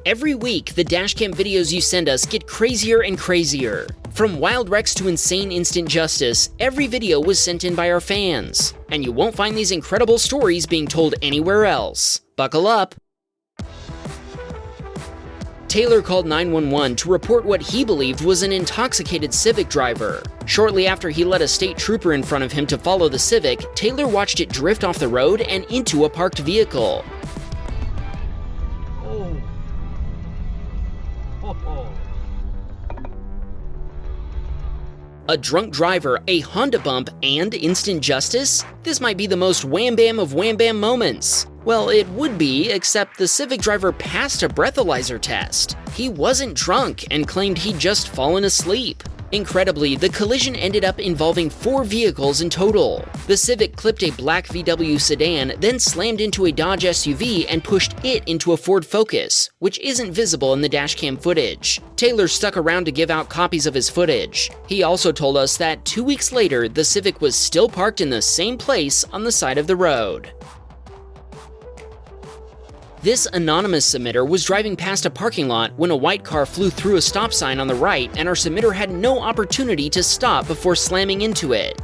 Every week, the dashcam videos you send us get crazier and crazier. From wild wrecks to insane instant justice, every video was sent in by our fans. And you won't find these incredible stories being told anywhere else. Buckle up! Taylor called 911 to report what he believed was an intoxicated Civic driver. Shortly after he let a state trooper in front of him to follow the Civic, Taylor watched it drift off the road and into a parked vehicle. A drunk driver, a Honda bump, and instant justice? This might be the most wham bam of wham bam moments. Well, it would be, except the Civic driver passed a breathalyzer test. He wasn't drunk and claimed he'd just fallen asleep. Incredibly, the collision ended up involving 4 vehicles in total. The Civic clipped a black VW sedan, then slammed into a Dodge SUV and pushed it into a Ford Focus, which isn't visible in the dashcam footage. Taylor stuck around to give out copies of his footage. He also told us that 2 weeks later, the Civic was still parked in the same place on the side of the road. This anonymous submitter was driving past a parking lot when a white car flew through a stop sign on the right, and our submitter had no opportunity to stop before slamming into it.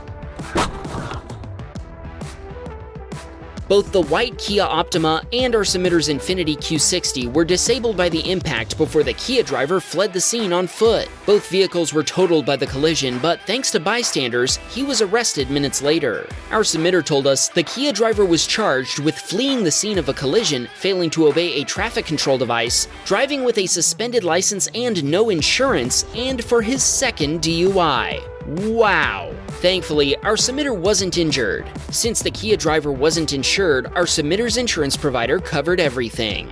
Both the white Kia Optima and our submitter's Infiniti Q60 were disabled by the impact before the Kia driver fled the scene on foot. Both vehicles were totaled by the collision, but thanks to bystanders, he was arrested minutes later. Our submitter told us the Kia driver was charged with fleeing the scene of a collision, failing to obey a traffic control device, driving with a suspended license and no insurance, and for his second DUI. Wow! Thankfully, our submitter wasn't injured. Since the Kia driver wasn't insured, our submitter's insurance provider covered everything.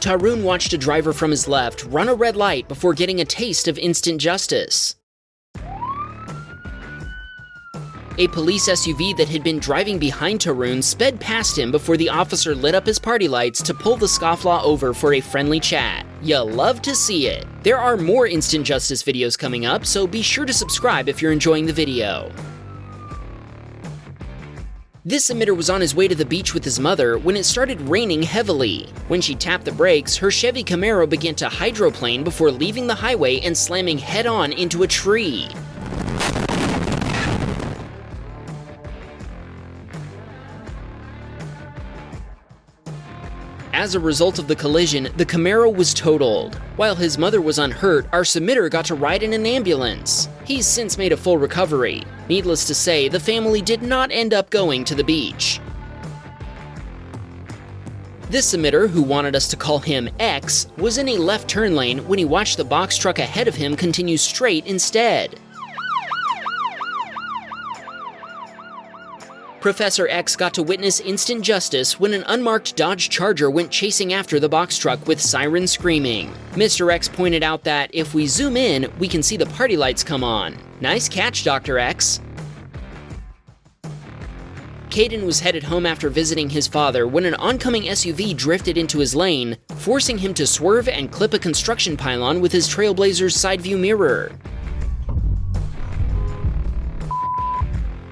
Tarun watched a driver from his left run a red light before getting a taste of instant justice. A police SUV that had been driving behind Tarun sped past him before the officer lit up his party lights to pull the scofflaw over for a friendly chat. You'll love to see it. There are more instant justice videos coming up, so be sure to subscribe if you're enjoying the video. This submitter was on his way to the beach with his mother when it started raining heavily. When she tapped the brakes, her Chevy Camaro began to hydroplane before leaving the highway and slamming head-on into a tree. As a result of the collision, the Camaro was totaled. While his mother was unhurt, our submitter got to ride in an ambulance. He's since made a full recovery. Needless to say, the family did not end up going to the beach. This submitter, who wanted us to call him X, was in a left turn lane when he watched the box truck ahead of him continue straight instead. Professor X got to witness instant justice when an unmarked Dodge Charger went chasing after the box truck with siren screaming. Mr. X pointed out that if we zoom in, we can see the party lights come on. Nice catch, Dr. X. Caden was headed home after visiting his father when an oncoming SUV drifted into his lane, forcing him to swerve and clip a construction pylon with his Trailblazer's side view mirror.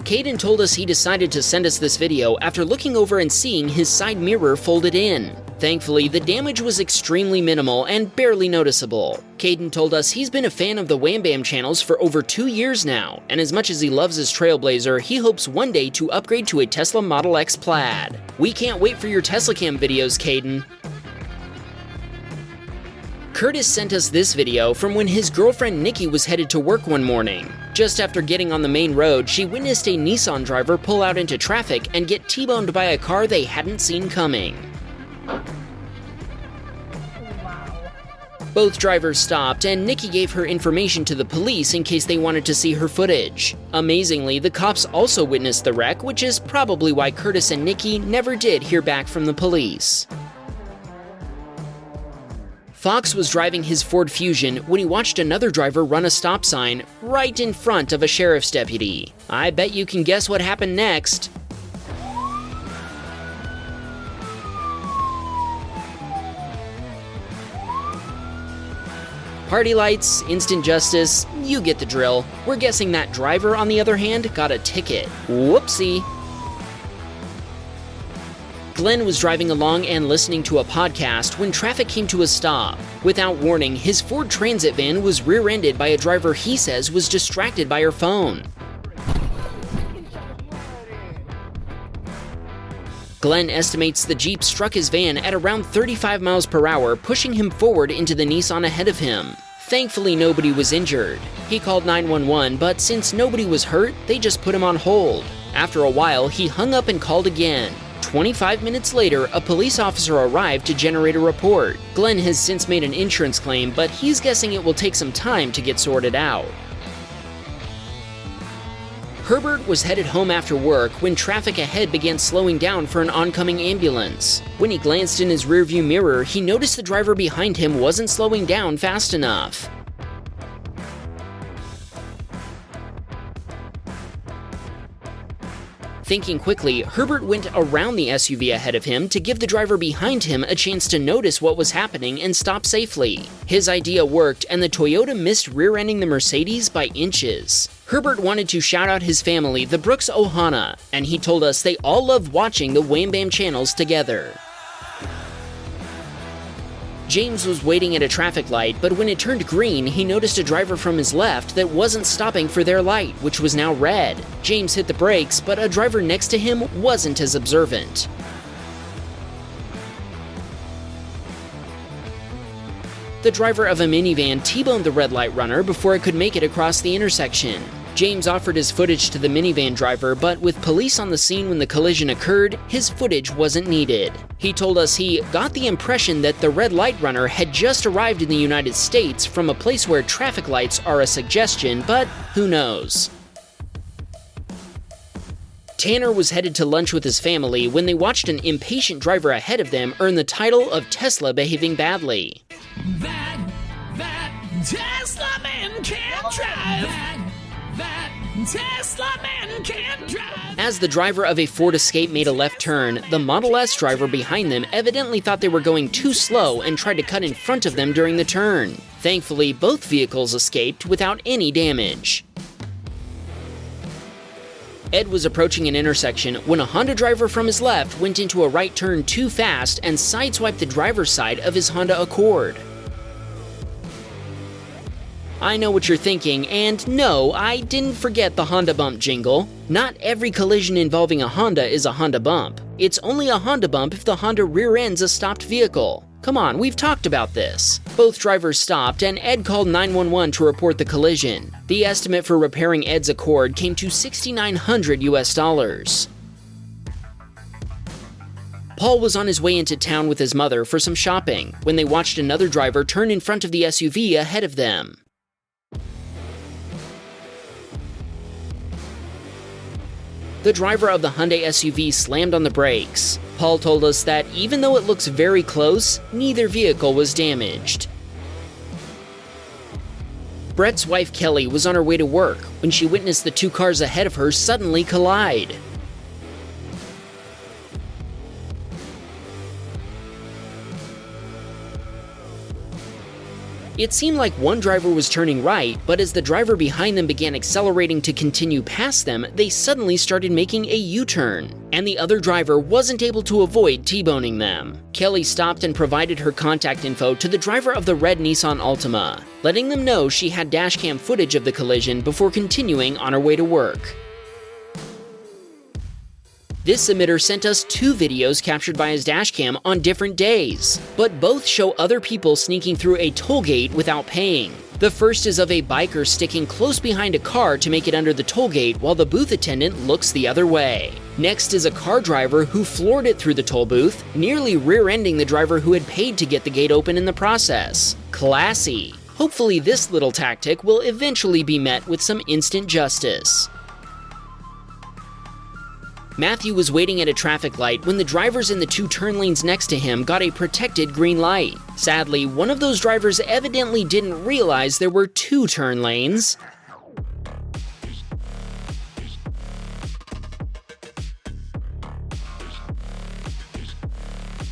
Caden told us he decided to send us this video after looking over and seeing his side mirror folded in. Thankfully, the damage was extremely minimal and barely noticeable. Caden told us he's been a fan of the Wham Bam channels for over 2 years now, and as much as he loves his Trailblazer, he hopes one day to upgrade to a Tesla Model X Plaid. We can't wait for your Tesla Cam videos, Caden. Curtis sent us this video from when his girlfriend Nikki was headed to work one morning. Just after getting on the main road, she witnessed a Nissan driver pull out into traffic and get T-boned by a car they hadn't seen coming. Both drivers stopped, and Nikki gave her information to the police in case they wanted to see her footage. Amazingly, the cops also witnessed the wreck, which is probably why Curtis and Nikki never did hear back from the police. Fox was driving his Ford Fusion when he watched another driver run a stop sign right in front of a sheriff's deputy. I bet you can guess what happened next. Party lights, instant justice, you get the drill. We're guessing that driver, on the other hand, got a ticket. Whoopsie. Glenn was driving along and listening to a podcast when traffic came to a stop. Without warning, his Ford Transit van was rear-ended by a driver he says was distracted by her phone. Glenn estimates the Jeep struck his van at around 35 miles per hour, pushing him forward into the Nissan ahead of him. Thankfully, nobody was injured. He called 911, but since nobody was hurt, they just put him on hold. After a while, he hung up and called again. 25 minutes later, a police officer arrived to generate a report. Glenn has since made an insurance claim, but he's guessing it will take some time to get sorted out. Herbert was headed home after work when traffic ahead began slowing down for an oncoming ambulance. When he glanced in his rearview mirror, he noticed the driver behind him wasn't slowing down fast enough. Thinking quickly, Herbert went around the SUV ahead of him to give the driver behind him a chance to notice what was happening and stop safely. His idea worked, and the Toyota missed rear-ending the Mercedes by inches. Herbert wanted to shout out his family, the Brooks Ohana, and he told us they all love watching the Wham Bam channels together. James was waiting at a traffic light, but when it turned green, he noticed a driver from his left that wasn't stopping for their light, which was now red. James hit the brakes, but a driver next to him wasn't as observant. The driver of a minivan T-boned the red light runner before it could make it across the intersection. James offered his footage to the minivan driver, but with police on the scene when the collision occurred, his footage wasn't needed. He told us he got the impression that the red light runner had just arrived in the United States from a place where traffic lights are a suggestion, but who knows? Tanner was headed to lunch with his family when they watched an impatient driver ahead of them earn the title of Tesla behaving badly. That Tesla man can't drive. That Tesla man can't drive. As the driver of a Ford Escape made a left turn, the Model S driver behind them evidently thought they were going too slow and tried to cut in front of them during the turn. Thankfully, both vehicles escaped without any damage. Ed was approaching an intersection when a Honda driver from his left went into a right turn too fast and sideswiped the driver's side of his Honda Accord. I know what you're thinking, and no, I didn't forget the Honda bump jingle. Not every collision involving a Honda is a Honda bump. It's only a Honda bump if the Honda rear-ends a stopped vehicle. Come on, we've talked about this. Both drivers stopped, and Ed called 911 to report the collision. The estimate for repairing Ed's Accord came to $6,900. Paul was on his way into town with his mother for some shopping when they watched another driver turn in front of the SUV ahead of them. The driver of the Hyundai SUV slammed on the brakes. Paul told us that even though it looks very close, neither vehicle was damaged. Brett's wife Kelly was on her way to work when she witnessed the two cars ahead of her suddenly collide. It seemed like one driver was turning right, but as the driver behind them began accelerating to continue past them, they suddenly started making a U-turn, and the other driver wasn't able to avoid T-boning them. Kelly stopped and provided her contact info to the driver of the red Nissan Altima, letting them know she had dashcam footage of the collision before continuing on her way to work. This submitter sent us two videos captured by his dashcam on different days, but both show other people sneaking through a toll gate without paying. The first is of a biker sticking close behind a car to make it under the toll gate while the booth attendant looks the other way. Next is a car driver who floored it through the toll booth, nearly rear-ending the driver who had paid to get the gate open in the process. Classy. Hopefully this little tactic will eventually be met with some instant justice. Matthew was waiting at a traffic light when the drivers in the two turn lanes next to him got a protected green light. Sadly, one of those drivers evidently didn't realize there were two turn lanes.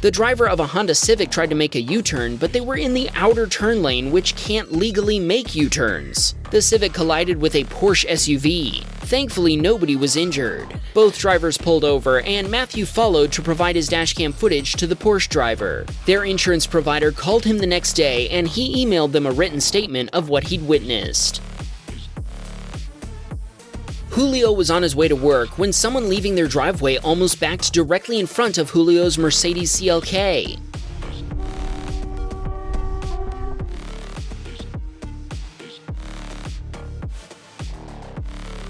The driver of a Honda Civic tried to make a U-turn, but they were in the outer turn lane, which can't legally make U-turns. The Civic collided with a Porsche SUV. Thankfully, nobody was injured. Both drivers pulled over, and Matthew followed to provide his dashcam footage to the Porsche driver. Their insurance provider called him the next day, and he emailed them a written statement of what he'd witnessed. Julio was on his way to work when someone leaving their driveway almost backed directly in front of Julio's Mercedes CLK.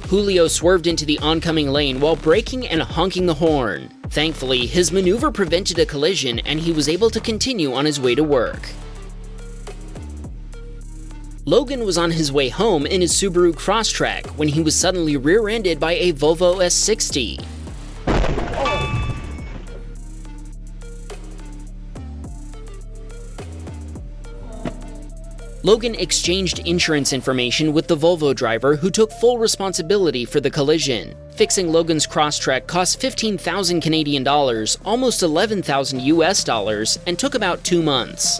Julio swerved into the oncoming lane while braking and honking the horn. Thankfully, his maneuver prevented a collision and he was able to continue on his way to work. Logan was on his way home in his Subaru Crosstrek when he was suddenly rear-ended by a Volvo S60. Logan exchanged insurance information with the Volvo driver who took full responsibility for the collision. Fixing Logan's Crosstrek cost 15,000 Canadian dollars, almost 11,000 US dollars, and took about 2 months.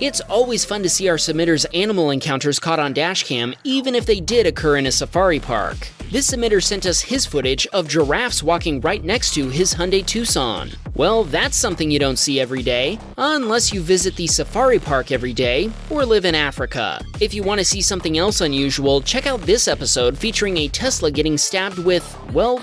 It's always fun to see our submitters' animal encounters caught on dashcam, even if they did occur in a safari park. This submitter sent us his footage of giraffes walking right next to his Hyundai Tucson. Well, that's something you don't see every day, unless you visit the safari park every day or live in Africa. If you want to see something else unusual, check out this episode featuring a Tesla getting stabbed with, well,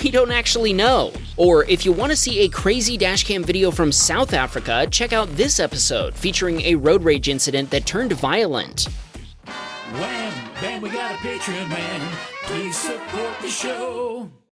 we don't actually know. Or if you want to see a crazy dashcam video from South Africa, check out this episode featuring a road rage incident that turned violent. Wham, bam, we got a Patreon, man. Please support the show.